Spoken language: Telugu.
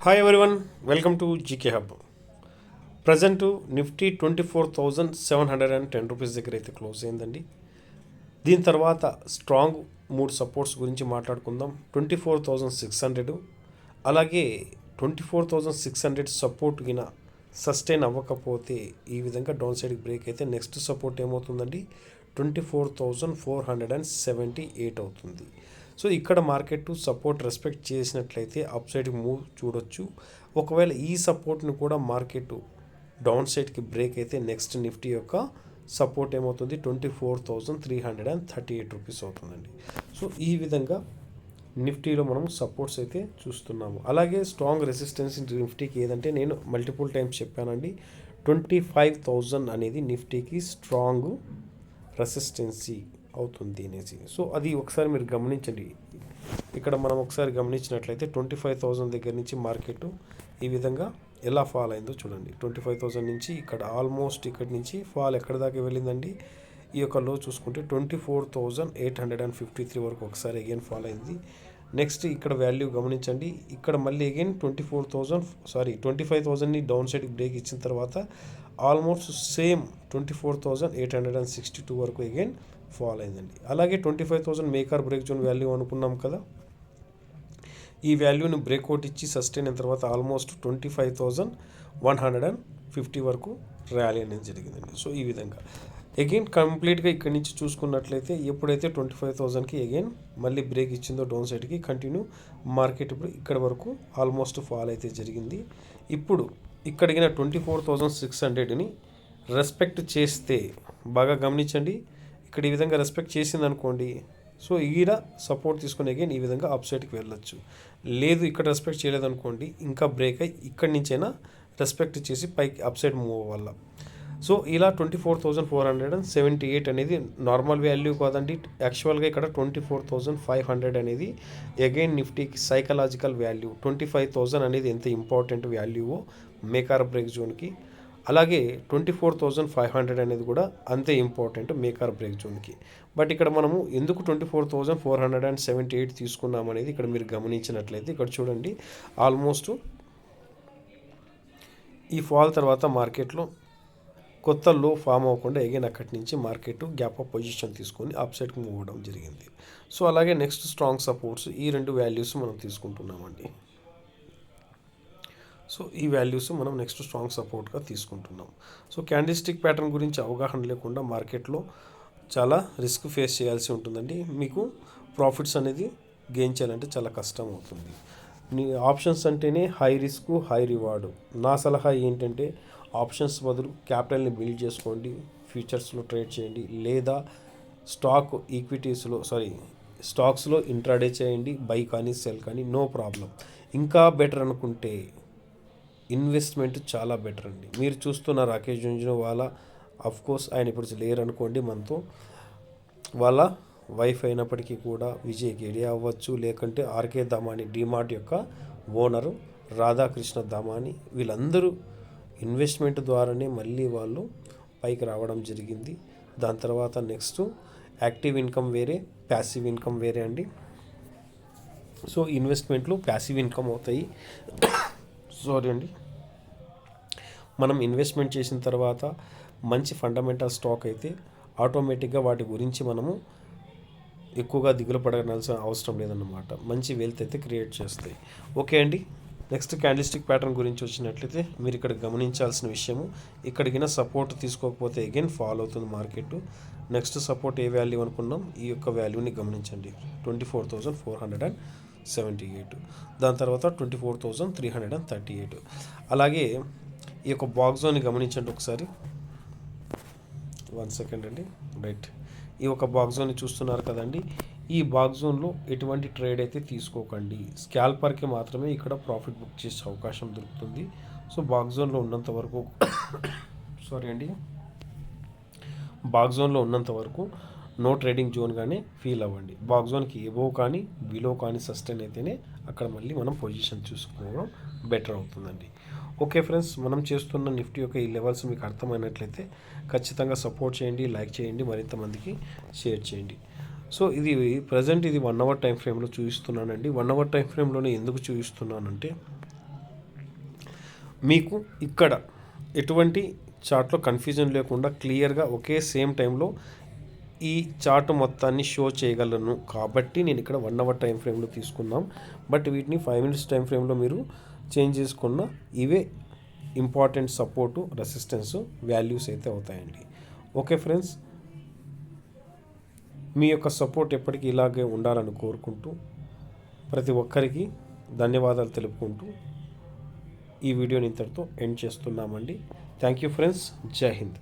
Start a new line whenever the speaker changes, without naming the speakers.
Hi everyone, welcome to GK hub. Present Nifty 24,710 rupees దగ్గర అయితే క్లోజ్ అయిందండి. దీని తర్వాత స్ట్రాంగ్ మూడు సపోర్ట్స్ గురించి మాట్లాడుకుందాం. 24,600, అలాగే 24,600 సపోర్ట్ గిన సస్టైన్ అవ్వకపోతే ఈ విధంగా డౌన్ సైడ్కి బ్రేక్ అయితే నెక్స్ట్ సపోర్ట్ ఏమవుతుందండి, 24,478 అవుతుంది. సో ఇక్కడ మార్కెట్ సపోర్ట్ రెస్పెక్ట్ చేసినట్లయితే అప్ సైడ్కి మూవ్ చూడొచ్చు. ఒకవేళ ఈ సపోర్ట్ని కూడా మార్కెట్ డౌన్ సైడ్కి బ్రేక్ అయితే నెక్స్ట్ నిఫ్టీ యొక్క సపోర్ట్ ఏమవుతుంది, 24,338 రూపీస్ అవుతుందండి. సో ఈ విధంగా నిఫ్టీలో మనం సపోర్ట్స్ అయితే చూస్తున్నాము. అలాగే స్ట్రాంగ్ రెసిస్టెన్స్ నిఫ్టీకి ఏదంటే నేను మల్టిపుల్ టైమ్స్ చెప్పానండి, 25,000 అనేది నిఫ్టీకి స్ట్రాంగ్ రెసిస్టెన్సీ అవుతుంది అనేసి. సో అది ఒకసారి మీరు గమనించండి. ఇక్కడ మనం ఒకసారి గమనించినట్లయితే 25,000 దగ్గర నుంచి మార్కెట్ ఈ విధంగా ఎలా ఫాల్ అయిందో చూడండి. 25,000 నుంచి ఇక్కడ ఆల్మోస్ట్ ఇక్కడి నుంచి ఫాల్ ఎక్కడి దాకా వెళ్ళిందండి, ఈ యొక్క లో చూసుకుంటే 24,853 వరకు ఒకసారి అగైన్ ఫాల్ అయింది. నెక్స్ట్ ఇక్కడ వాల్యూ గమనించండి, ఇక్కడ మళ్ళీ అగైన్ 25,000ని డౌన్ సైడ్కి బ్రేక్ ఇచ్చిన తర్వాత ఆల్మోస్ట్ సేమ్ 24,862 వరకు అగైన్ ఫాల్ అయిందండి. అలాగే 25,000 మేకర్ బ్రేక్ జోన్ వాల్యూ అనుకున్నాం కదా, ఈ వాల్యూని బ్రేక్అవుట్ ఇచ్చి సస్టైన్ అయిన తర్వాత ఆల్మోస్ట్ 25,150 వరకు ర్యాలీ అనేది జరిగిందండి. సో ఈ విధంగా అగైన్ కంప్లీట్గా ఇక్కడి నుంచి చూసుకున్నట్లయితే ఎప్పుడైతే 25,000కి అగైన్ మళ్ళీ బ్రేక్ ఇచ్చిందో డౌన్ సైడ్కి కంటిన్యూ మార్కెట్ ఇప్పుడు ఇక్కడ వరకు ఆల్మోస్ట్ ఫాల్ అయితే జరిగింది. ఇప్పుడు ఇక్కడికి 24,600ని రెస్పెక్ట్ చేస్తే బాగా గమనించండి, ఇక్కడ ఈ విధంగా రెస్పెక్ట్ చేసింది అనుకోండి, సో ఈడ సపోర్ట్ తీసుకుని అగైన్ ఈ విధంగా అప్ సైడ్కి వెళ్ళొచ్చు. లేదు ఇక్కడ రెస్పెక్ట్ చేయలేదనుకోండి, ఇంకా బ్రేక్ అయ్యి ఇక్కడి నుంచైనా రెస్పెక్ట్ చేసి పైకి అప్ సైడ్ మూవ్ అవ్వాలి. సో ఇలా 24,478 అనేది నార్మల్ వాల్యూ కాదండి, యాక్చువల్గా ఇక్కడ 24,500 అనేది అగైన్ నిఫ్టీకి సైకలాజికల్ వాల్యూ. 25,000 అనేది ఎంత ఇంపార్టెంట్ వాల్యూవో మేకర్ బ్రేక్ జోన్కి, అలాగే 24,500 అనేది కూడా అంతే ఇంపార్టెంట్ మేకర్ బ్రేక్ జోన్కి. బట్ ఇక్కడ మనము ఎందుకు 24,478 తీసుకున్నాం అనేది ఇక్కడ మీరు గమనించినట్లయితే ఇక్కడ చూడండి, ఆల్మోస్ట్ ఈ ఫాల్ తర్వాత మార్కెట్లో కొత్త లో ఫామ్ అవ్వకుండా అగైన్ అక్కడి నుంచి మార్కెట్ గ్యాప్ ఆఫ్ పొజిషన్ తీసుకొని అప్ సైడ్కి మూవ్ అవ్వడం జరిగింది. సో అలాగే నెక్స్ట్ స్ట్రాంగ్ సపోర్ట్స్ ఈ రెండు వాల్యూస్ మనం తీసుకుంటున్నామండి. సో ఈ వాల్యూస్ మనం నెక్స్ట్ స్ట్రాంగ్ సపోర్ట్గా తీసుకుంటున్నాం. సో క్యాండిల్స్టిక్ ప్యాటర్న్ గురించి అవగాహన లేకుండా మార్కెట్లో చాలా రిస్క్ ఫేస్ చేయాల్సి ఉంటుందండి. మీకు ప్రాఫిట్స్ అనేది గెయిన్ చేయాలంటే చాలా కష్టం అవుతుంది. ఆప్షన్స్ అంటేనే హై రిస్క్ హై రివార్డు. నా సలహా ఏంటంటే ఆప్షన్స్ బదులు క్యాపిటల్ని బిల్డ్ చేసుకోండి, ఫ్యూచర్స్లో ట్రేడ్ చేయండి, లేదా స్టాక్స్లో ఇంట్రాడే చేయండి, బై కానీ సెల్ కానీ నో ప్రాబ్లం. ఇంకా బెటర్ అనుకుంటే ఇన్వెస్ట్మెంట్ చాలా బెటర్ అండి. మీరు చూస్తున్న రాకేష్ జుంజునవాలా, కోర్స్ ఆయన ఇప్పుడు లేరు అనుకోండి మనతో, వాళ్ళ వైఫ్ అయినప్పటికీ కూడా విజయ్ కేడియా అవ్వచ్చు, లేకుంటే ఆర్కే దమాని డిమార్ట్ యొక్క ఓనరు రాధాకృష్ణ దమాని, వీళ్ళందరూ ఇన్వెస్ట్మెంట్ ద్వారానే మళ్ళీ వాళ్ళు పైకి రావడం జరిగింది. దాని తర్వాత నెక్స్ట్ యాక్టివ్ ఇన్కమ్ వేరే, ప్యాసివ్ ఇన్కమ్ వేరే అండి. సో ఇన్వెస్ట్మెంట్లు ప్యాసివ్ ఇన్కమ్ అవుతాయి. సారీ అండి, మనం ఇన్వెస్ట్మెంట్ చేసిన తర్వాత మంచి ఫండమెంటల్ స్టాక్ అయితే ఆటోమేటిక్గా వాటి గురించి మనము ఎక్కువగా దిగులు పడాల్సిన అవసరం లేదన్నమాట. మంచి వెల్త్ అయితే క్రియేట్ చేస్తాయి. ఓకే అండి, నెక్స్ట్ క్యాండిల్స్టిక్ ప్యాటర్న్ గురించి వచ్చినట్లయితే మీరు ఇక్కడ గమనించాల్సిన విషయము, ఇక్కడికి సపోర్ట్ తీసుకోకపోతే అగైన్ ఫాల్ అవుతుంది మార్కెట్. నెక్స్ట్ సపోర్ట్ ఏ వాల్యూ అనుకున్నాం, ఈ యొక్క వాల్యూని గమనించండి, 24,478. దాని తర్వాత 24,338. అలాగే ఈ యొక్క బాక్స్ జోన్ని గమనించండి ఒకసారి. 1 సెకండ్ అండి, రైట్. ఈ యొక్క బాక్స్ జోన్ని చూస్తున్నారు కదండి, ఈ బాక్స్ జోన్లో ఎటువంటి ట్రేడ్ అయితే తీసుకోకండి. స్కాల్పర్కి మాత్రమే ఇక్కడ ప్రాఫిట్ బుక్ చేసే అవకాశం దొరుకుతుంది. సో బాక్స్ జోన్లో ఉన్నంత వరకు బాక్స్ జోన్లో ఉన్నంత వరకు నో ట్రేడింగ్ జోన్గానే ఫీల్ అవ్వండి. బాక్స్ జోన్కి ఎబోవ్ కానీ బిలో కానీ సస్టైన్ అయితేనే అక్కడ మళ్ళీ మనం పొజిషన్ చూసుకోవడం బెటర్ అవుతుందండి. ఓకే ఫ్రెండ్స్, మనం చేస్తున్న నిఫ్టీ యొక్క ఈ లెవెల్స్ మీకు అర్థమైనట్లయితే ఖచ్చితంగా సపోర్ట్ చేయండి, లైక్ చేయండి, మరింత మందికి షేర్ చేయండి. సో ఇది ప్రజెంట్ ఇది 1 అవర్ టైం ఫ్రేమ్లో చూపిస్తున్నానండి. 1 అవర్ టైం ఫ్రేమ్లోనే ఎందుకు చూపిస్తున్నానంటే మీకు ఇక్కడ ఎటువంటి చార్ట్లో కన్ఫ్యూజన్ లేకుండా క్లియర్గా ఒకే సేమ్ టైంలో ఈ చార్ట్ మొత్తాన్ని షో చేయగలను కాబట్టి నేను ఇక్కడ 1 అవర్ టైం ఫ్రేమ్లో తీసుకున్నాం. బట్ వీటిని 5 మినిట్స్ టైం ఫ్రేమ్లో మీరు చేంజ్ చేసుకున్న ఇవే ఇంపార్టెంట్ సపోర్టు రెసిస్టెన్స్ వాల్యూస్ అయితే అవుతాయండి. ఓకే ఫ్రెండ్స్, మీ యొక్క సపోర్ట్ ఎప్పటికీ ఇలాగే ఉండాలని కోరుకుంటూ ప్రతి ఒక్కరికి ధన్యవాదాలు తెలుపుకుంటూ ఈ వీడియోని ఇంతటితో ఎండ్ చేస్తున్నామండి. Thank you friends. జై హింద్.